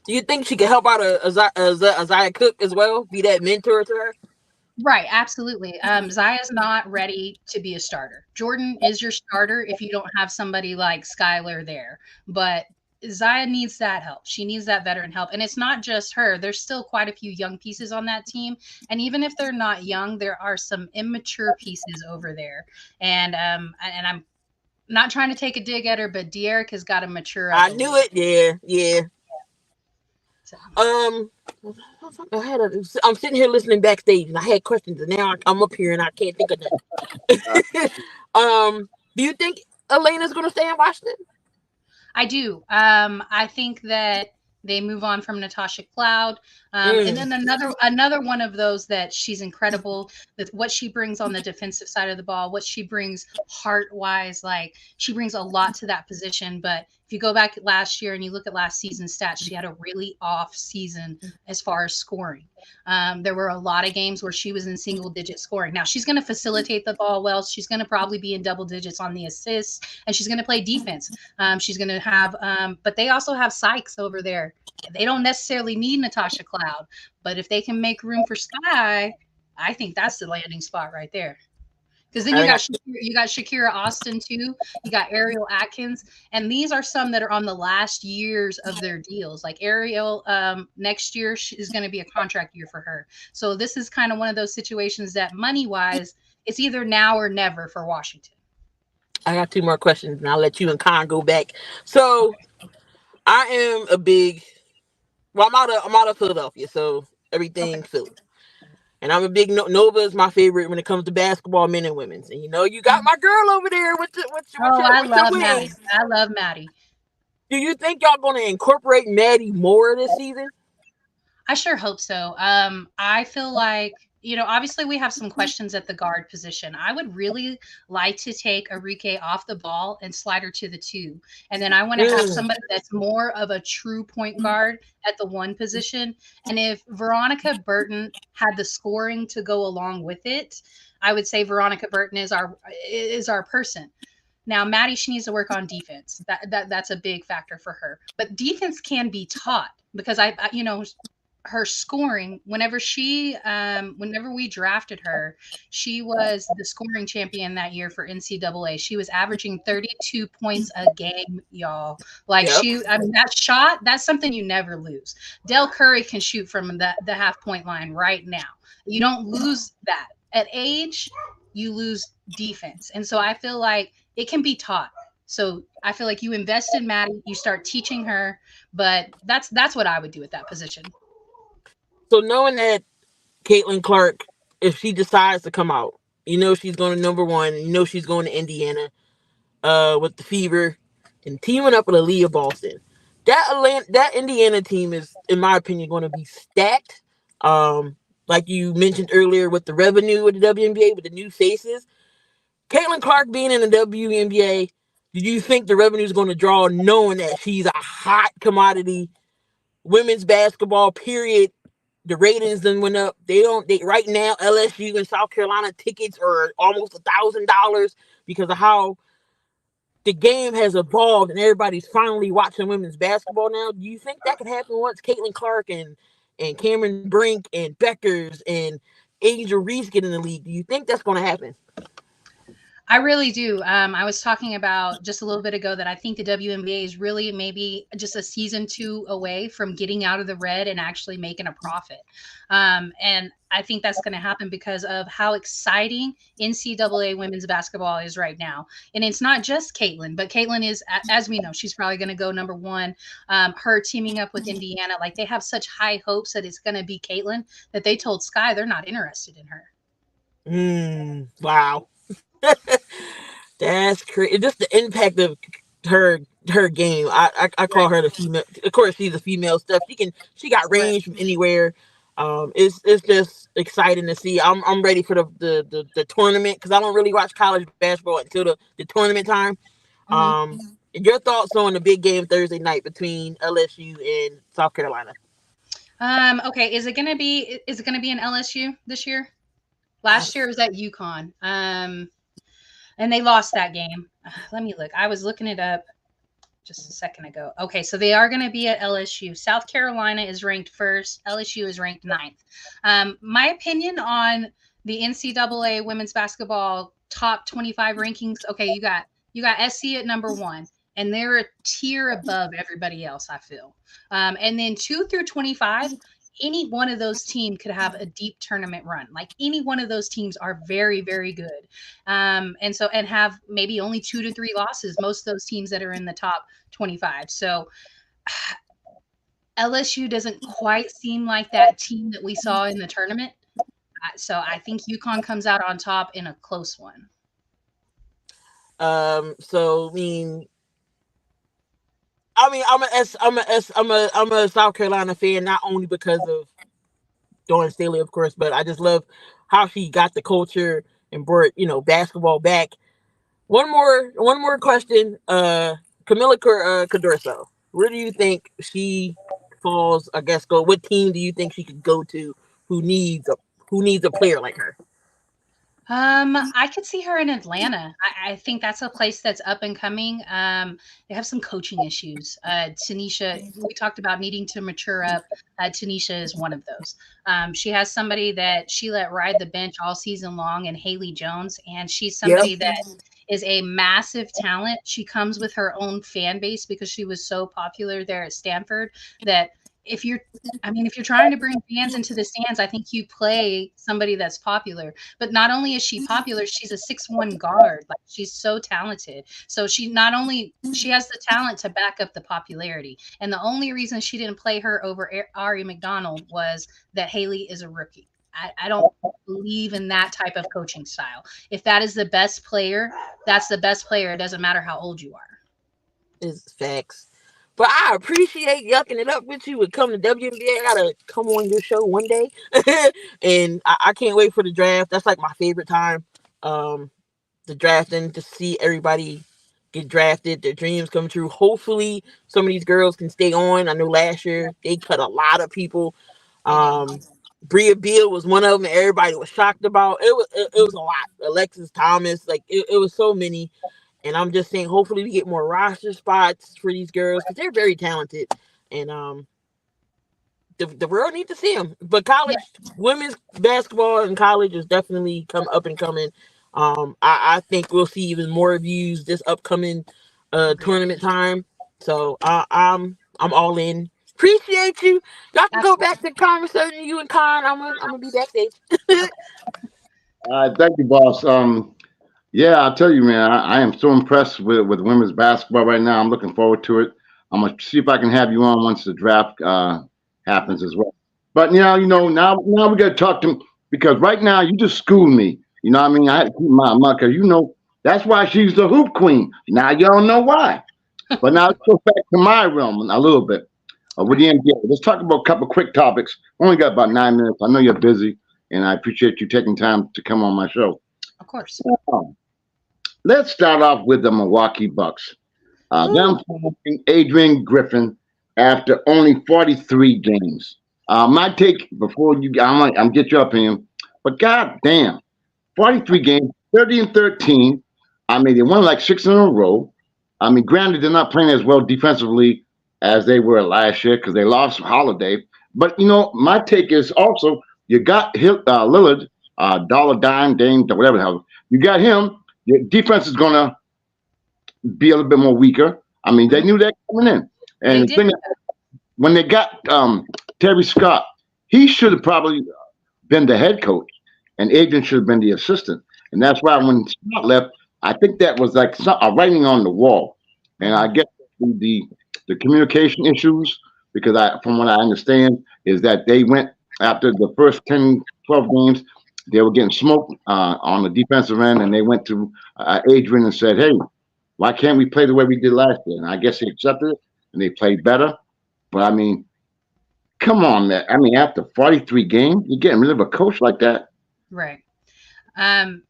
Do you think she could help out a Zaya Cook as well? Be that mentor to her? Right, absolutely. Zaya's not ready to be a starter. Jordan is your starter if you don't have somebody like Skylar there, but Zaya needs that help. She needs that veteran help, and it's not just her. There's still quite a few young pieces on that team, and even if they're not young, there are some immature pieces over there. And I'm not trying to take a dig at her, but De'Eric has got to mature up I a knew little. it. Yeah, yeah. So, Um, I'm sitting here listening backstage, and I had questions, and now I'm up here and I can't think of Uh, nothing. Do you think Elena's going to stay in Washington? I do. I think that they move on from Natasha Cloud, and Mm. then another one of those that she's incredible. With what she brings on the defensive side of the ball, what she brings heart wise, like she brings a lot to that position. But if you go back last year and you look at last season's stats, she had a really off season as far as scoring. There were a lot of games where she was in single digit scoring. Now she's going to facilitate the ball well. She's going to probably be in double digits on the assists, and she's going to play defense. She's going to have, but they also have Sykes over there. They don't necessarily need Natasha Cloud, but if they can make room for Sky, I think that's the landing spot right there. Because then I think you got Shakira Austin too. You got Ariel Atkins, and these are some that are on the last years of their deals. Like Ariel, next year is going to be a contract year for her. So this is kind of one of those situations that money wise, it's either now or never for Washington. I got two more questions, and I'll let you and Conn go back. So I am a big. Well, I'm out of Philadelphia, so Okay. everything Philly. And I'm a big Nova is my favorite when it comes to basketball, men and women's. And you got my girl over there Oh, I with your love wings. Maddie. I love Maddie. Do you think y'all gonna incorporate Maddie more this season? I sure hope so. I feel like, obviously we have some questions at the guard position. I would really like to take Enrique off the ball and slide her to the two. And then I want to have Mm. somebody that's more of a true point guard at the one position. And if Veronica Burton had the scoring to go along with it, I would say Veronica Burton is our person. Now, Maddie, she needs to work on defense. That's a big factor for her. But defense can be taught because her scoring whenever we drafted her, she was the scoring champion that year for NCAA. She was averaging 32 points a game, y'all. Like Yep. I mean, that shot, that's something you never lose. Del Curry can shoot from the half point line right now. You don't lose that at age. You lose defense, and so I feel like it can be taught. So I feel like you invest in Maddie, you start teaching her, but that's what I would do at that position. So knowing that Caitlin Clark, if she decides to come out, she's going to number one. She's going to Indiana, with the Fever, and teaming up with Aaliyah Boston. That Indiana team is, in my opinion, going to be stacked. Like you mentioned earlier, with the revenue of the WNBA, with the new faces, Caitlin Clark being in the WNBA, do you think the revenue is going to draw, knowing that she's a hot commodity? Women's basketball, period. The ratings then went up. They right now LSU and South Carolina tickets are almost $1,000 because of how the game has evolved and everybody's finally watching women's basketball now. Do you think that could happen once Caitlin Clark and Cameron Brink and Beckers and Angel Reese get in the league? Do you think that's going to happen? I really do. I was talking about just a little bit ago that I think the WNBA is really maybe just a season two away from getting out of the red and actually making a profit. And I think that's going to happen because of how exciting NCAA women's basketball is right now. And it's not just Caitlin, but Caitlin is, as we know, she's probably going to go number one. Her teaming up with Indiana, like they have such high hopes that it's going to be Caitlin that they told Sky they're not interested in her. Wow. That's crazy. Just the impact of her her game. I call her the female. Of course, she's a female stuff. She got Right. range from anywhere. It's just exciting to see. I'm ready for the tournament because I don't really watch college basketball until the tournament time. Mm-hmm. Your thoughts on the big game Thursday night between LSU and South Carolina? Okay, is it gonna be an LSU this year? Last year it was at UConn. And they lost that game. Let me look. I was looking it up. just a second ago. Okay, so they are going to be at LSU. South Carolina is ranked first. LSU is ranked ninth. My opinion on the NCAA women's basketball top 25 rankings. Okay, you got SC at number one, and they're a tier above everybody else. I feel, and then 2 through 25. Any one of those teams could have a deep tournament run. Like any one of those teams are very, very good. And have maybe only 2 to 3 losses, most of those teams that are in the top 25. So LSU doesn't quite seem like that team that we saw in the tournament. So I think UConn comes out on top in a close one. So I'm a South Carolina fan, not only because of Dawn Staley, of course, but I just love how she got the culture and brought basketball back. One more question. Camila Cadorso, where do you think she falls? I guess go. What team do you think she could go to? Who needs a player like her? I could see her in Atlanta. I think that's a place that's up and coming. They have some coaching issues. Tanisha, we talked about needing to mature up. Tanisha is one of those. She has somebody that she let ride the bench all season long, and Haley Jones, and she's somebody that is a massive talent. She comes with her own fan base because she was so popular there at Stanford that if you're trying to bring fans into the stands, I think you play somebody that's popular. But not only is she popular, she's a 6'1" guard. Like she's so talented. So she has the talent to back up the popularity. And the only reason she didn't play her over Ari McDonald was that Haley is a rookie. I don't believe in that type of coaching style. If that is the best player, that's the best player. It doesn't matter how old you are. It's facts. But I appreciate yucking it up with you and come to WNBA. I gotta come on your show one day. And I can't wait for the draft. That's like my favorite time. The drafting, to see everybody get drafted, their dreams come true. Hopefully some of these girls can stay on. I know last year they cut a lot of people. Bria Beal was one of them everybody was shocked about. It was a lot. Alexis Thomas, like it was so many. And I'm just saying, hopefully we get more roster spots for these girls because they're very talented, and the world needs to see them. But college women's basketball in college is definitely come up and coming. I think we'll see even more views this upcoming tournament time. So I'm all in. Appreciate you. Y'all can go back to conversation you and Conn. I'm gonna be backstage. Thank you, boss. Yeah, I'll tell you, man, I am so impressed with women's basketball right now. I'm looking forward to it. I'm gonna see if I can have you on once the draft happens as well. But now we got to talk to because right now you just schooled me. You know what I mean? I had to keep my mouth because that's why she's the hoop queen. Now y'all know why. But now let's go back to my realm a little bit with the NBA. Let's talk about a couple quick topics. Only got about 9 minutes. I know you're busy, and I appreciate you taking time to come on my show. Of course. Let's start off with the Milwaukee Bucks. Them following Adrian Griffin after only 43 games. My take before I'm get your opinion, but god damn, 43 games, 30-13. I mean, they won like 6 in a row. I mean, granted, they're not playing as well defensively as they were last year because they lost Holiday. But my take is also you got Lillard, dollar dime, Dame, whatever the hell. You got him. Your defense is gonna be a little bit more weaker. I mean, they knew that coming in. And the thing is, when they got Terry Scott, he should have probably been the head coach, and Adrian should have been the assistant. And that's why when Scott left, I think that was like a writing on the wall. And I guess the communication issues, because from what I understand, is that they went after the first 10, 12 games, they were getting smoked on the defensive end, and they went to Adrian and said, hey, why can't we play the way we did last year? And I guess he accepted it, and they played better. But, I mean, come on, man. I mean, after 43 games, you're getting rid of a coach like that? Right. I'm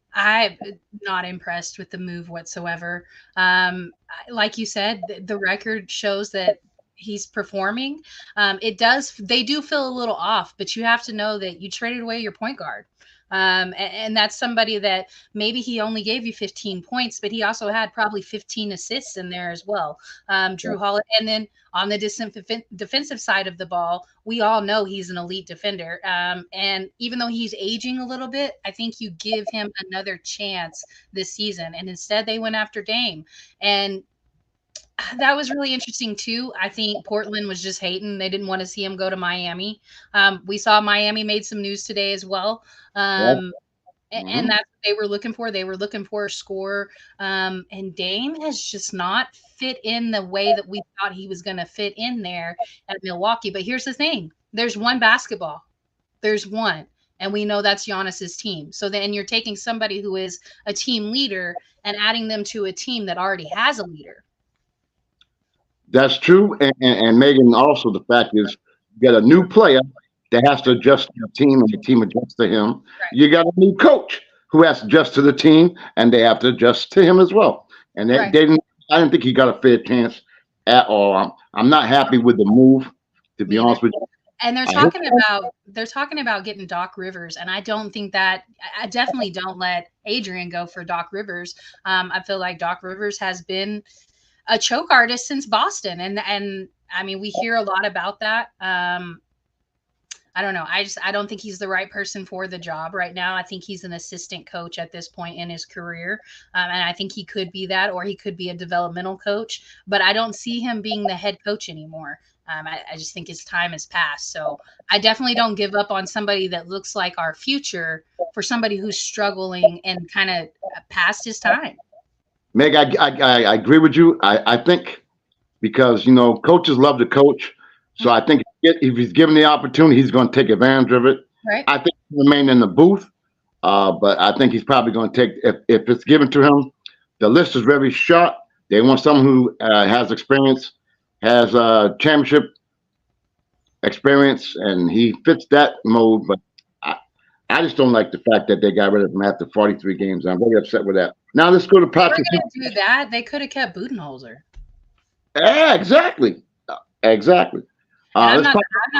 not impressed with the move whatsoever. Like you said, the record shows that he's performing. They do feel a little off, but you have to know that you traded away your point guard. And that's somebody that maybe he only gave you 15 points, but he also had probably 15 assists in there as well. Drew Holiday, and then on the defensive side of the ball, we all know he's an elite defender. And even though he's aging a little bit, I think you give him another chance this season. And instead, they went after Dame. And that was really interesting too. I think Portland was just hating. They didn't want to see him go to Miami. We saw Miami made some news today as well. And that's what they were looking for. They were looking for a scorer. And Dame has just not fit in the way that we thought he was going to fit in there at Milwaukee. But here's the thing. There's one basketball. There's one. And we know that's Giannis's team. So then you're taking somebody who is a team leader and adding them to a team that already has a leader. That's true. And Megan, also the fact is, you got a new player that has to adjust to the team, and the team adjusts to him. Right. You got a new coach who has to adjust to the team, and they have to adjust to him as well. And I didn't think he got a fair chance at all. I'm not happy with the move, to be honest with you. And they're talking about getting Doc Rivers, and I definitely don't let Adrian go for Doc Rivers. I feel like Doc Rivers has been a choke artist since Boston. And I mean, we hear a lot about that. I don't know. I don't think he's the right person for the job right now. I think he's an assistant coach at this point in his career. And I think he could be that, or he could be a developmental coach, but I don't see him being the head coach anymore. I just think his time has passed. So I definitely don't give up on somebody that looks like our future for somebody who's struggling and kind of past his time. Meg, I agree with you. I think because, coaches love to coach. So I think if he's given the opportunity, he's going to take advantage of it. Right. I think he'll remain in the booth. But I think he's probably going to take, if it's given to him, the list is very short. They want someone who has experience, has championship experience, and he fits that mode. But I just don't like the fact that they got rid of him after 43 games. I'm very upset with that. Now let's go to Patrick. They were going to do that. They could have kept Budenholzer. Yeah, exactly. I'm not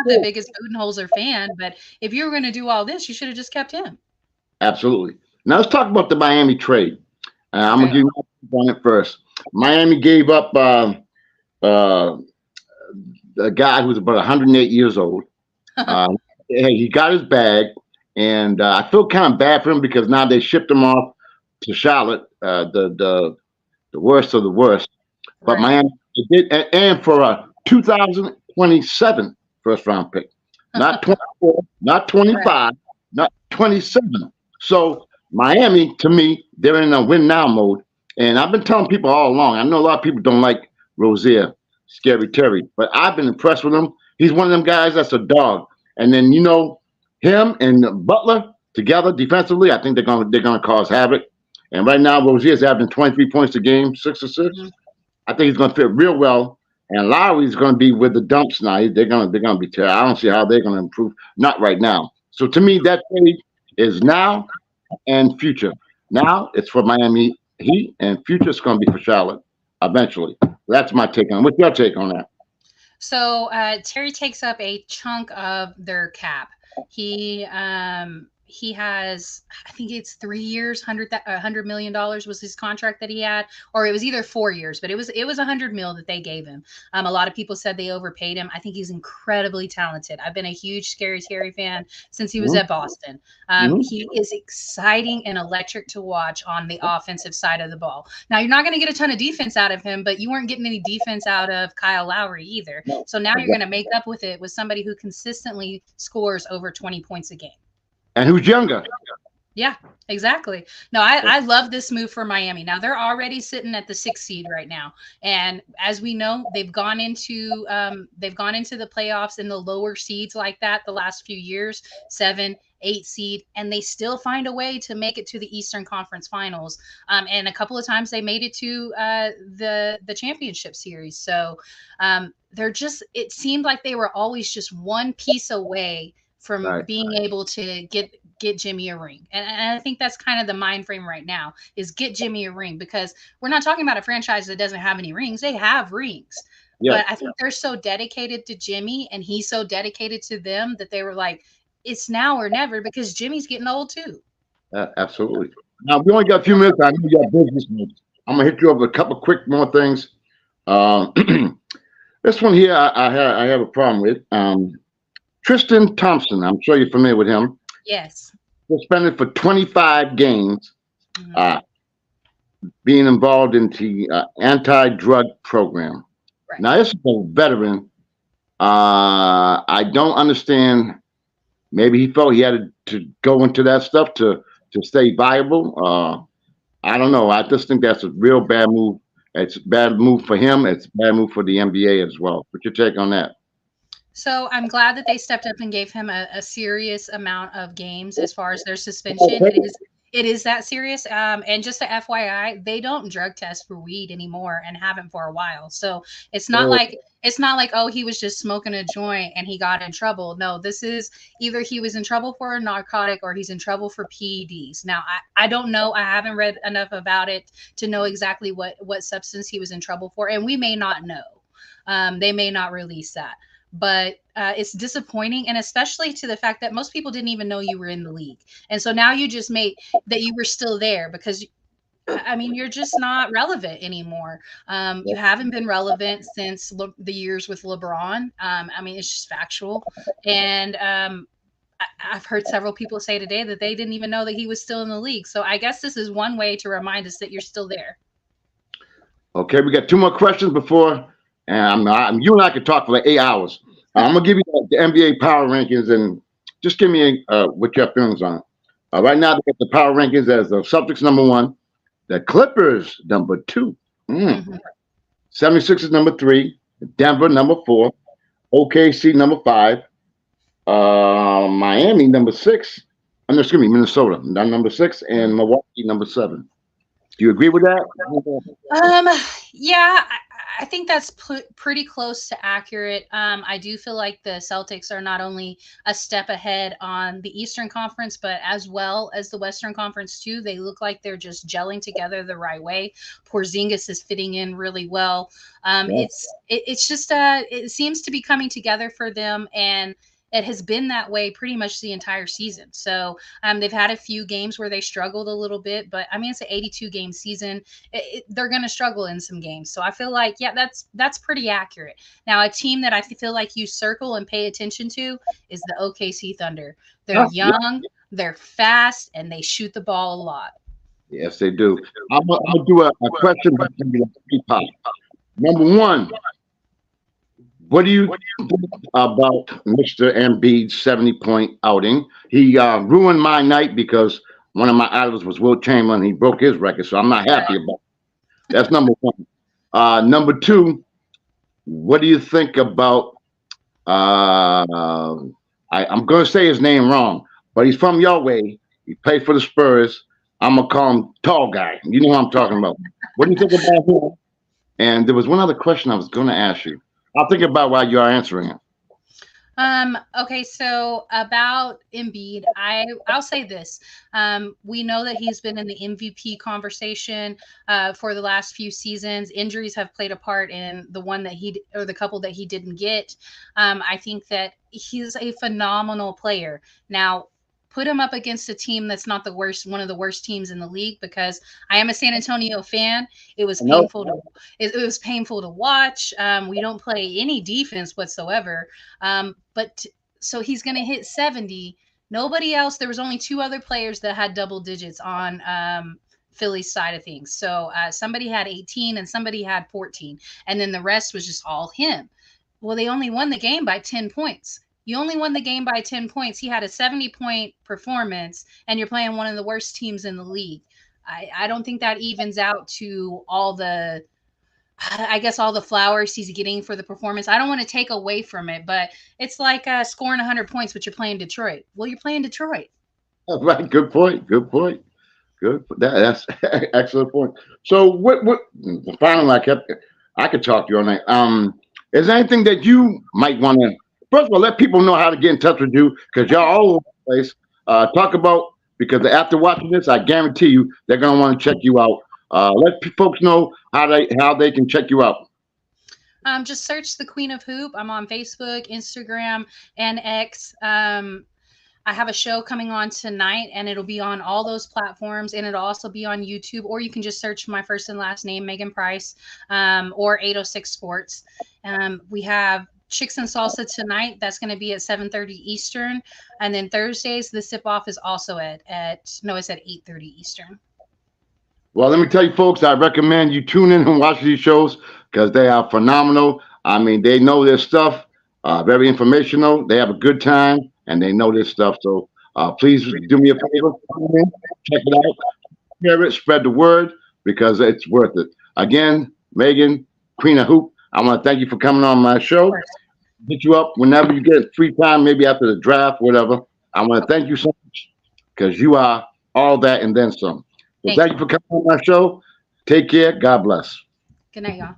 the biggest Budenholzer fan, but if you were going to do all this, you should have just kept him. Absolutely. Now let's talk about the Miami trade. I'm going to give you on it first. Miami gave up a guy who's about 108 years old. He got his bag, and I feel kind of bad for him because now they shipped him off to Charlotte, the worst of the worst. But Miami did, and for a 2027 first round pick, not 24, not 25, not 27. So Miami, to me, they're in a win now mode. And I've been telling people all along. I know a lot of people don't like Rozier, Scary Terry, but I've been impressed with him. He's one of them guys that's a dog. And then him and Butler together defensively, I think they're gonna cause havoc. And right now, Rozier's averaging 23 points a game, 6 assists. Mm-hmm. I think he's gonna fit real well. And Lowry's gonna be with the dumps now. They're gonna be terrible. I don't see how they're gonna improve. Not right now. So to me, that trade is now and future. Now it's for Miami Heat, and future is gonna be for Charlotte eventually. That's my take on it. What's your take on that? So Terry takes up a chunk of their cap. He has, I think it's 3 years, $100 million was his contract that he had, or it was either 4 years, but it was $100 million that they gave him. A lot of people said they overpaid him. I think he's incredibly talented. I've been a huge Scary Terry fan since he was at Boston. He is exciting and electric to watch on the offensive side of the ball. Now, you're not going to get a ton of defense out of him, but you weren't getting any defense out of Kyle Lowry either. So now you're going to make up with it with somebody who consistently scores over 20 points a game. And who's younger. Yeah, exactly. No, I love this move for Miami. Now they're already sitting at the 6th seed right now. And as we know, they've gone into the playoffs in the lower seeds like that the last few years, 7, 8 seed, and they still find a way to make it to the Eastern Conference Finals. And a couple of times they made it to the championship series. So it seemed like they were always just one piece away from being able to get Jimmy a ring. And I think that's kind of the mind frame right now is get Jimmy a ring, because we're not talking about a franchise that doesn't have any rings. They have rings. Yeah. But I think they're so dedicated to Jimmy and he's so dedicated to them that they were like, it's now or never because Jimmy's getting old too. Absolutely. Now we only got a few minutes. I know you got business moves. I'm gonna hit you up with a couple quick more things. Um, this one here, I have a problem with. Tristan Thompson. I'm sure you're familiar with him. Yes. Suspended for 25 games, Mhm. uh, being involved in the anti-drug program. Right. Now, this is a veteran. I don't understand. Maybe he felt he had to go into that stuff to stay viable. I don't know. I just think that's a real bad move. It's a bad move for him. It's a bad move for the NBA as well. What's your take on that? So I'm glad that they stepped up and gave him a serious amount of games as far as their suspension. It is that serious. And just a FYI, they don't drug test for weed anymore and haven't for a while. So it's not Oh, like oh, he was just smoking a joint and he got in trouble. No, this is either he was in trouble for a narcotic or he's in trouble for PEDs. Now I don't know. I haven't read enough about it to know exactly what substance he was in trouble for, and we may not know. They may not release that, but it's disappointing, and especially to the fact that most people didn't even know you were in the league, and so now you just made that you were still there because I mean you're just not relevant anymore. You haven't been relevant since the years with LeBron. I mean it's just factual, and I've heard several people say today that they didn't even know that he was still in the league. So I guess this is one way to remind us that you're still there. okay, we got two more questions before, and you and I could talk for like 8 hours. I'm gonna give you the NBA power rankings, and just give me what your feelings on it. Right now, they got the power rankings as the Celtics number one, the Clippers number two, mm. Mhm. 76ers number three, Denver number four, OKC number five, Miami number six. No, excuse me, Minnesota number six, and Milwaukee number seven. Do you agree with that? Um, yeah, I think that's pretty close to accurate. I do feel like the Celtics are not only a step ahead on the Eastern Conference, but as well as the Western Conference too. They look like they're just gelling together the right way. Porzingis is fitting in really well. Yeah. It's just it seems to be coming together for them, and it has been that way pretty much the entire season. So they've had a few games where they struggled a little bit, but I mean it's an 82 game season. They're going to struggle in some games. So I feel like, yeah, that's pretty accurate. Now, a team that I feel like you circle and pay attention to is the OKC Thunder. They're Yeah. young, they're fast, and they shoot the ball a lot. Yes, they do. I'll do a question pop. Number one, what do you think about Mr. Embiid's 70-point outing? He ruined my night because one of my idols was Will Chamberlain. He broke his record, so I'm not happy about it. That's number one. Number two, what do you think about? I'm going to say his name wrong, but he's from your way. He played for the Spurs. I'm gonna call him Tall Guy. You know what I'm talking about. What do you think about him? And there was one other question I was going to ask you. I'll think about while you are answering it. Okay, so about Embiid, I'll say this. We know that he's been in the MVP conversation for the last few seasons. Injuries have played a part in the one that or the couple that he didn't get. I think that he's a phenomenal player. Now, put him up against a team that's not the worst, one of the worst teams in the league, because I am a San Antonio fan. It was No, painful to it was painful to watch. We don't play any defense whatsoever. But so he's going to hit 70. Nobody else. There was only two other players that had double digits on Philly's side of things. So somebody had 18 and somebody had 14, and then the rest was just all him. Well, they only won the game by 10 points. You only won the game by 10 points. He had a 70-point performance, and you're playing one of the worst teams in the league. I don't think that evens out to all the, I guess, all the flowers he's getting for the performance. I don't want to take away from it, but it's like scoring 100 points, but you're playing Detroit. Well, you're playing Detroit. right. Good point. Good point. Good. That's excellent point. So, what? The final I could talk to you all night. Is there anything that you might want to? First of all, let people know how to get in touch with you because y'all all over the place. Talk about because after watching this, I guarantee you they're gonna want to check you out. Let folks know how they can check you out. Just search the Queen of Hoop. I'm on Facebook, Instagram, and X. I have a show coming on tonight, and it'll be on all those platforms, and it'll also be on YouTube, or you can just search my first and last name, Megan Price, or 806 Sports. We have Chicks and Salsa tonight. That's going to be at 7:30 Eastern, and then Thursdays the sip off is also it's at 8:30 Eastern. Well, let me tell you, folks, I recommend you tune in and watch these shows because they are phenomenal. I mean, they know their stuff, very informational. They have a good time, and they know this stuff. So please do me a favor, check it out, share it, spread the word because it's worth it. Again, Megan, Queen of Hoop, I want to thank you for coming on my show. Hit you up whenever you get free time, maybe after the draft, whatever. I want to thank you so much because you are all that and then some. So thank you for coming on my show. Take care. God bless. Good night, y'all.